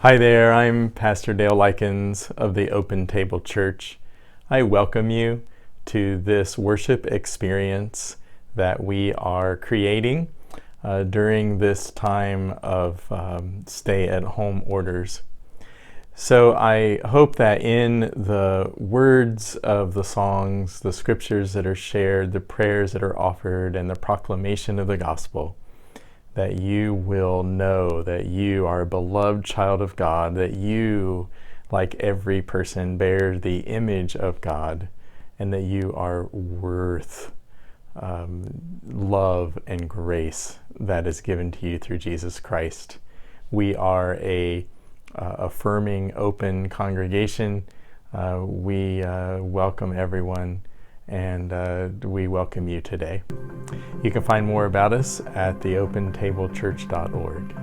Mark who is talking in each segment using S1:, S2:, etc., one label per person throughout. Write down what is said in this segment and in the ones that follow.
S1: Hi there, I'm Pastor Dale Likens of the Open Table Church. I welcome you to this worship experience that we are creating during this time of stay-at-home orders. So I hope that in the words of the songs, the scriptures that are shared, the prayers that are offered, and the proclamation of the gospel, that you will know that you are a beloved child of God, that you, like every person, bear the image of God, and that you are worth love and grace that is given to you through Jesus Christ. We are a affirming, open congregation. We welcome everyone, and we welcome you today. You can find more about us at theopentablechurch.org.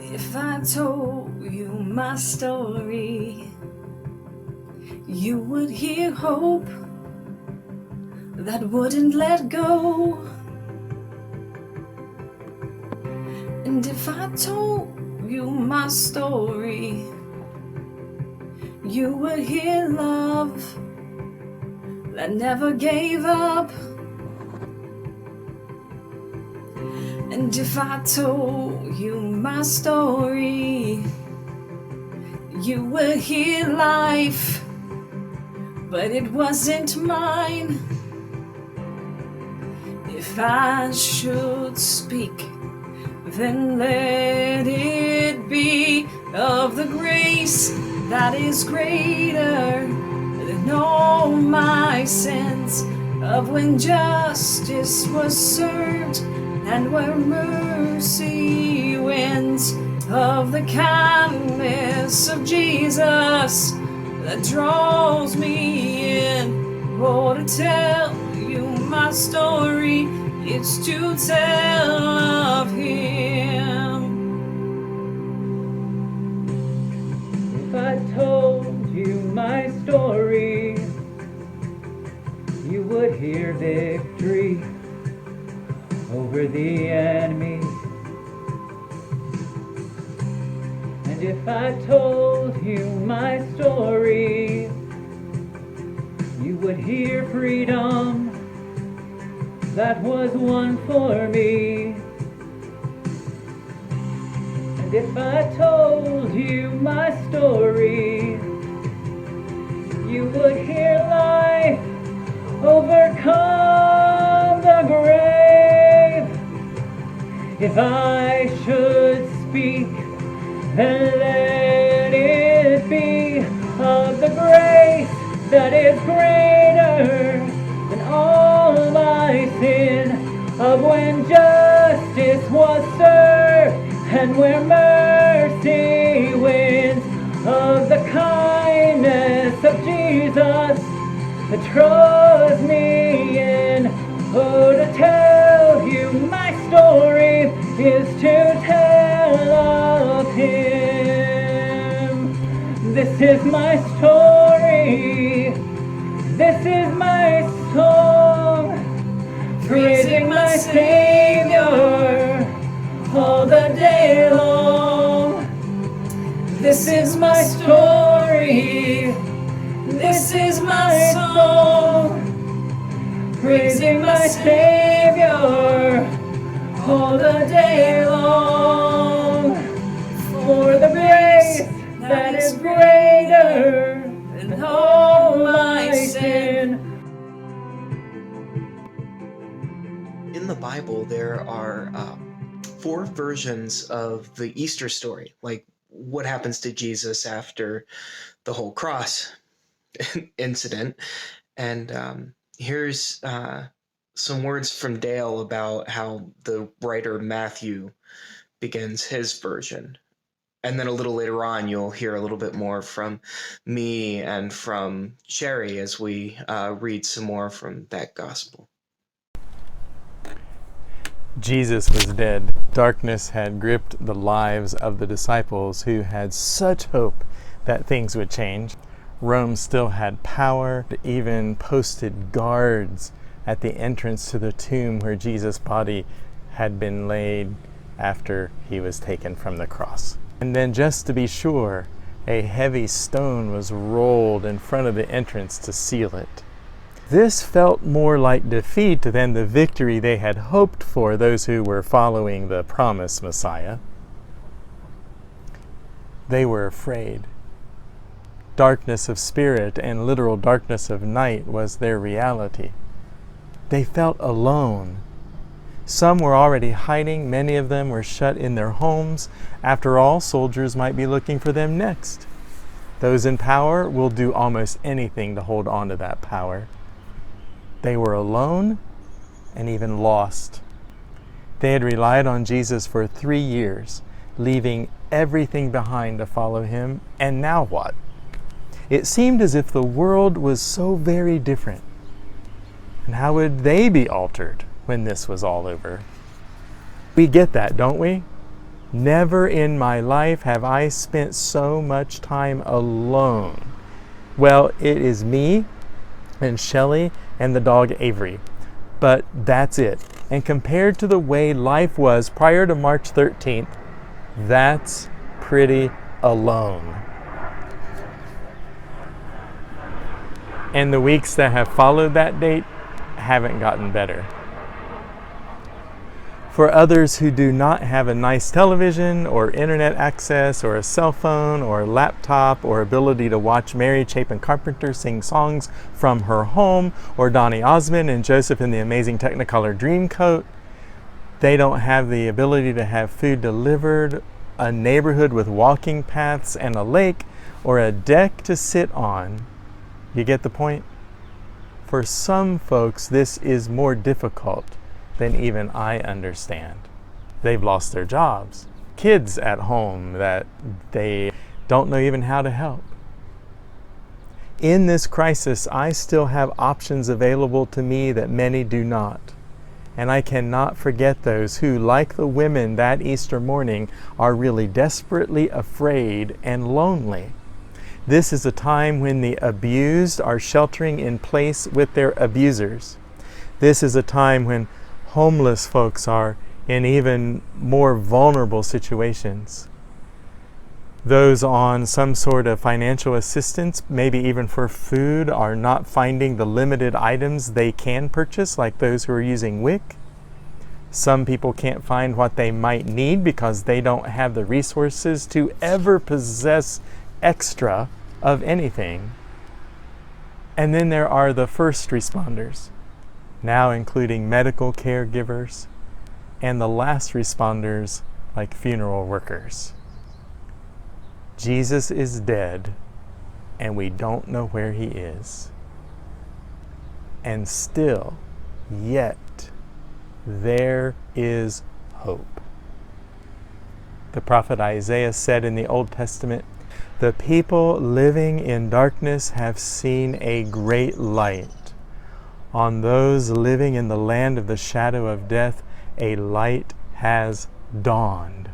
S2: If I told you my story, you would hear hope that wouldn't let go. And if I told you my story, you would hear love that never gave up. And if I told you my story, you would hear life, but it wasn't mine. If I should speak, then let it be of the grace that is greater than all my sins, of when justice was served and where mercy wins, of the kindness of Jesus that draws me in. Oh, to tell you my story, it's to tell of Him.
S3: If I told you my story, you would hear victory over the enemy. And if I told you my story, you would hear freedom that was won for me. And if I told you my story, you would hear life overcome the grave. If I should speak, then let it be of the grace that is greater than all my sin, of when justice was served and where mercy wins, of the kindness of Jesus that draws me in. Oh, to tell you my story is to tell of Him. This is my story, this is my song, praising my Savior all the day long. This is my story, this is my song, praising my Savior all the day long. For the grace that is greater than all my sin.
S4: In the Bible, there are 4 versions of the Easter story, like what happens to Jesus after the whole cross incident. And here's some words from Dale about how the writer Matthew begins his version. And then a little later on, you'll hear a little bit more from me and from Sherry as we read some more from that gospel.
S1: Jesus was dead. Darkness had gripped the lives of the disciples who had such hope that things would change. Rome still had power, even posted guards at the entrance to the tomb where Jesus' body had been laid after he was taken from the cross. And then, just to be sure, a heavy stone was rolled in front of the entrance to seal it. This felt more like defeat than the victory they had hoped for, those who were following the promised Messiah. They were afraid. Darkness of spirit and literal darkness of night was their reality. They felt alone. Some were already hiding. Many of them were shut in their homes. After all, soldiers might be looking for them next. Those in power will do almost anything to hold on to that power. They were alone and even lost. They had relied on Jesus for 3 years, leaving everything behind to follow him. And now what? It seemed as if the world was so very different. And how would they be altered when this was all over? We get that, don't we? Never in my life have I spent so much time alone. Well, it is me and Shelley and the dog Avery. But that's it. And compared to the way life was prior to March 13th, that's pretty alone. And the weeks that have followed that date haven't gotten better. For others who do not have a nice television or internet access or a cell phone or a laptop or ability to watch Mary Chapin Carpenter sing songs from her home or Donny Osmond and Joseph in the Amazing Technicolor Dreamcoat, they don't have the ability to have food delivered, a neighborhood with walking paths and a lake, or a deck to sit on. You get the point? For some folks, this is more difficult than even I understand. They've lost their jobs, kids at home that they don't know even how to help. In this crisis, I still have options available to me that many do not. And I cannot forget those who, like the women that Easter morning, are really desperately afraid and lonely. This is a time when the abused are sheltering in place with their abusers. This is a time when homeless folks are in even more vulnerable situations. Those on some sort of financial assistance, maybe even for food, are not finding the limited items they can purchase, like those who are using WIC. Some people can't find what they might need because they don't have the resources to ever possess extra of anything. And then there are the first responders, now including medical caregivers, and the last responders like funeral workers. Jesus is dead, and we don't know where he is. And still, yet, there is hope. The prophet Isaiah said in the Old Testament, "The people living in darkness have seen a great light. On those living in the land of the shadow of death, a light has dawned."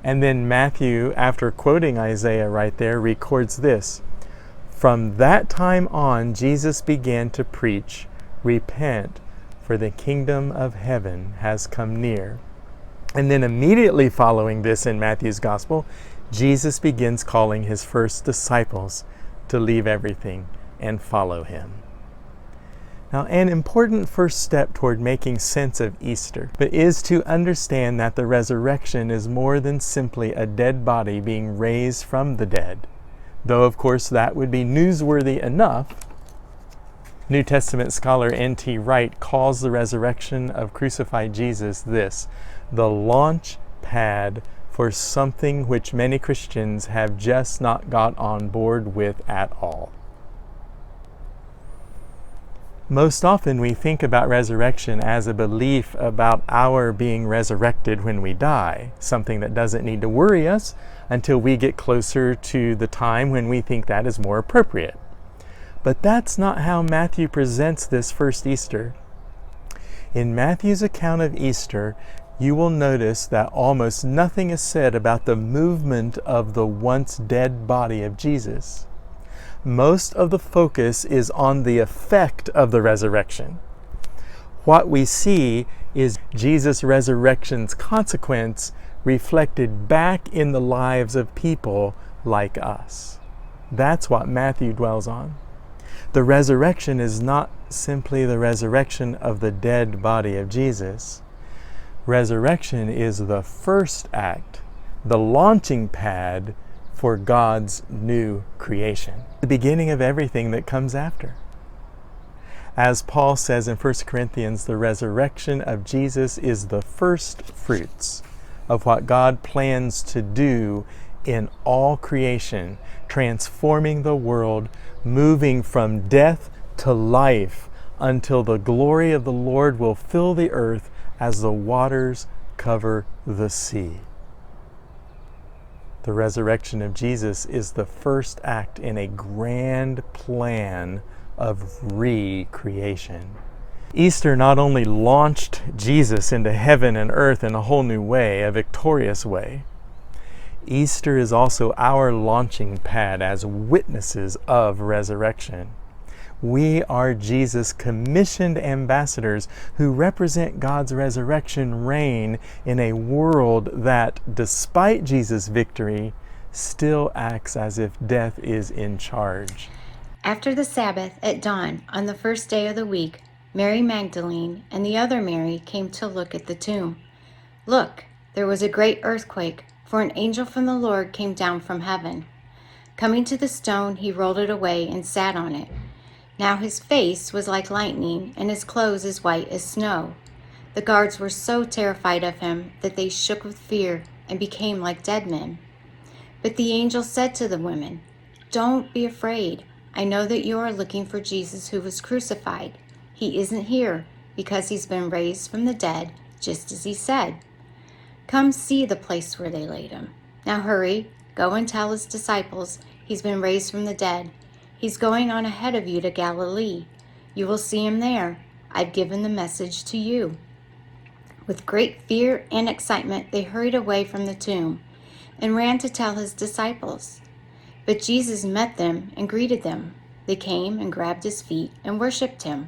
S1: And then Matthew, after quoting Isaiah right there, records this: "From that time on, Jesus began to preach, 'Repent, for the kingdom of heaven has come near.'" And then immediately following this in Matthew's gospel, Jesus begins calling his first disciples to leave everything and follow him. Now, an important first step toward making sense of Easter is to understand that the resurrection is more than simply a dead body being raised from the dead, though of course that would be newsworthy enough. New Testament scholar N.T. Wright calls the resurrection of crucified Jesus this: the launch pad for something which many Christians have just not got on board with at all. Most often we think about resurrection as a belief about our being resurrected when we die, something that doesn't need to worry us until we get closer to the time when we think that is more appropriate. But that's not how Matthew presents this first Easter. In Matthew's account of Easter, you will notice that almost nothing is said about the movement of the once dead body of Jesus. Most of the focus is on the effect of the resurrection. what we see is Jesus' resurrection's consequence reflected back in the lives of people like us. That's what Matthew dwells on. The resurrection is not simply the resurrection of the dead body of Jesus. Resurrection is the first act, the launching pad for God's new creation, the beginning of everything that comes after. As Paul says in 1 Corinthians, the resurrection of Jesus is the first fruits of what God plans to do in all creation, transforming the world, moving from death to life until the glory of the Lord will fill the earth as the waters cover the sea. The resurrection of Jesus is the first act in a grand plan of recreation. Easter not only launched Jesus into heaven and earth in a whole new way, a victorious way, Easter is also our launching pad as witnesses of resurrection. We are Jesus' commissioned ambassadors who represent God's resurrection reign in a world that, despite Jesus' victory, still acts as if death is in charge.
S5: After the Sabbath at dawn on the first day of the week, Mary Magdalene and the other Mary came to look at the tomb. Look, there was a great earthquake, for an angel from the Lord came down from heaven. Coming to the stone, he rolled it away and sat on it. Now his face was like lightning, and his clothes as white as snow. The guards were so terrified of him that they shook with fear and became like dead men. But the angel said to the women, "Don't be afraid. I know that you are looking for Jesus who was crucified. He isn't here, because he's been raised from the dead, just as he said. Come see the place where they laid him. Now hurry, go and tell his disciples he's been raised from the dead. He's going on ahead of you to Galilee. You will see him there. I've given the message to you." With great fear and excitement, they hurried away from the tomb and ran to tell his disciples. But Jesus met them and greeted them. They came and grabbed his feet and worshipped him.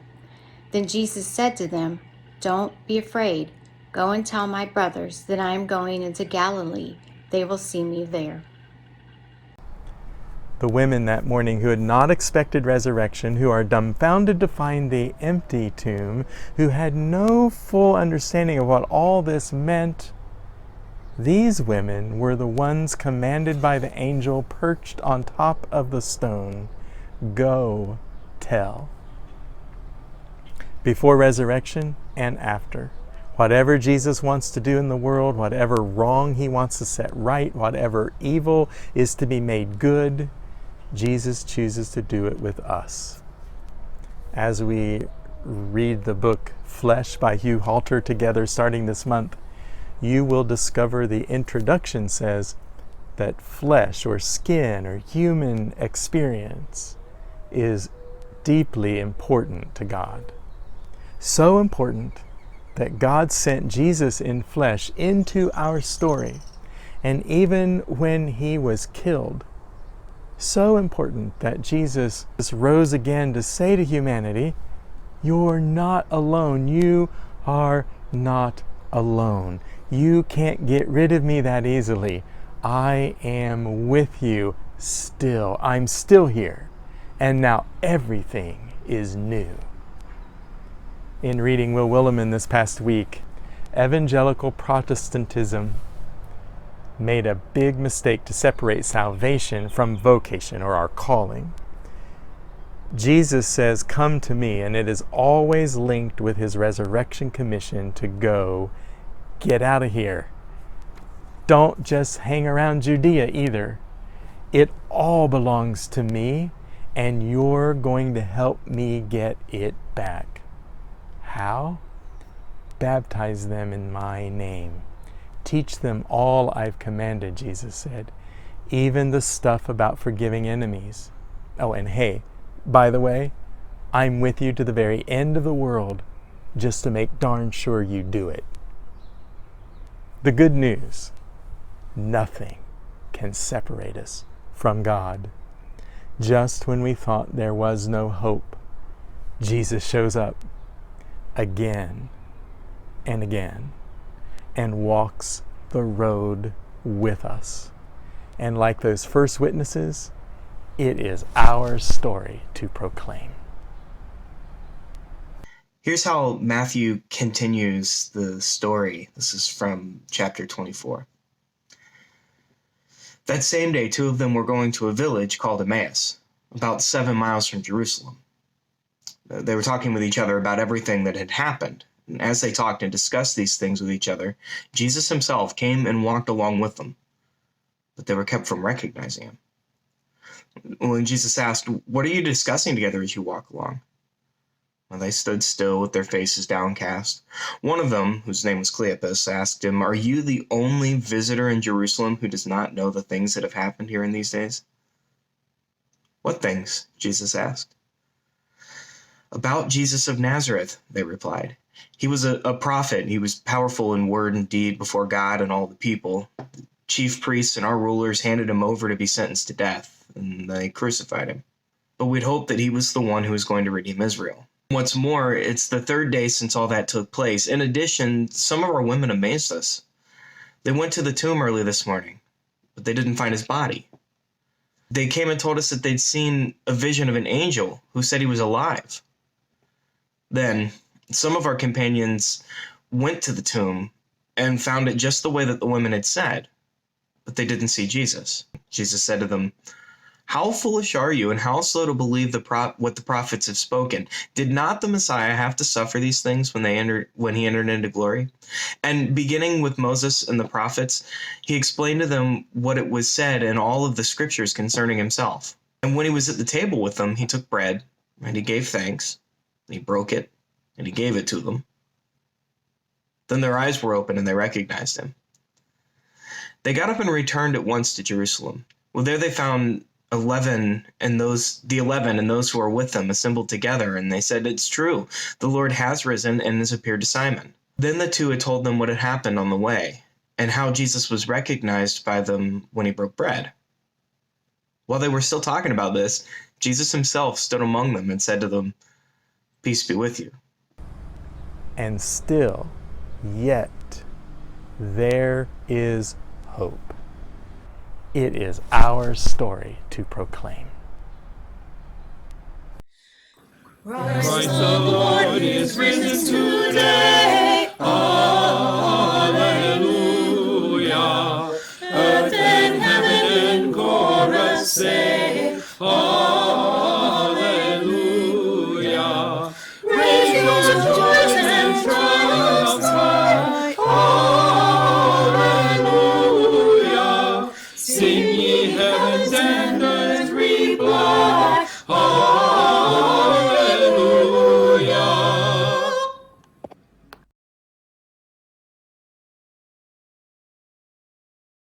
S5: Then Jesus said to them, "Don't be afraid. Go and tell my brothers that I am going into Galilee. They will see me there."
S1: The women that morning who had not expected resurrection, who are dumbfounded to find the empty tomb, who had no full understanding of what all this meant, these women were the ones commanded by the angel perched on top of the stone, "Go tell." Before resurrection and after, whatever Jesus wants to do in the world, whatever wrong he wants to set right, whatever evil is to be made good, Jesus chooses to do it with us. As we read the book Flesh by Hugh Halter together starting this month, you will discover the introduction says that flesh or skin or human experience is deeply important to God. So important that God sent Jesus in flesh into our story. And even when he was killed, so important that Jesus rose again to say to humanity, "You're not alone. You are not alone. You can't get rid of me that easily. I am with you still. I'm still here. And now everything is new." In reading Will Willimon this past week, evangelical Protestantism made a big mistake to separate salvation from vocation or our calling. Jesus says, "Come to me," and it is always linked with his resurrection commission to go, get out of here. Don't just hang around Judea either. It all belongs to me, and you're going to help me get it back. How? Baptize them in my name. Teach them all I've commanded, Jesus said, even the stuff about forgiving enemies. Oh, and hey, by the way, I'm with you to the very end of the world just to make darn sure you do it. The good news, nothing can separate us from God. Just when we thought there was no hope, Jesus shows up. again and again and walks the road with us. And like those first witnesses, it is our story to proclaim.
S4: Here's how Matthew continues the story. This is from chapter 24. That same day, 2 of them were going to a village called Emmaus, about 7 miles from Jerusalem. They were talking with each other about everything that had happened. And as they talked and discussed these things with each other, Jesus himself came and walked along with them, but they were kept from recognizing him. When Jesus asked, "What are you discussing together as you walk along?" Well, they stood still with their faces downcast. One of them, whose name was Cleopas, asked him, "Are you the only visitor in Jerusalem who does not know the things that have happened here in these days?" "What things?" Jesus asked. "About Jesus of Nazareth," they replied. "He was a prophet. He was powerful in word and deed before God and all the people. The chief priests and our rulers handed him over to be sentenced to death, and they crucified him. But we'd hoped that he was the one who was going to redeem Israel. What's more, it's the 3rd day since all that took place. In addition, some of our women amazed us. They went to the tomb early this morning, but they didn't find his body. They came and told us that they'd seen a vision of an angel who said he was alive. Then, some of our companions went to the tomb and found it just the way that the women had said, but they didn't see Jesus." Jesus said to them, "How foolish are you, and how slow to believe what the prophets have spoken? Did not the Messiah have to suffer these things when he entered into glory? And beginning with Moses and the prophets, he explained to them what it was said in all of the scriptures concerning himself. And when he was at the table with them, he took bread, and he gave thanks, and he broke it, and he gave it to them. Then their eyes were opened, and they recognized him. They got up and returned at once to Jerusalem. Well, there they found the 11 and those who were with them assembled together, and they said, 'It's true, the Lord has risen and has appeared to Simon.' Then the 2 had told them what had happened on the way, and how Jesus was recognized by them when he broke bread. While they were still talking about this, Jesus himself stood among them and said to them, 'Peace be with you.'"
S1: And still, yet, there is hope. It is our story to proclaim.
S2: Christ the Lord is risen today. Hallelujah. Earth and heaven in chorus say, Hallelujah. Raise your joys and triumphs high. Hallelujah. Sing ye heavens and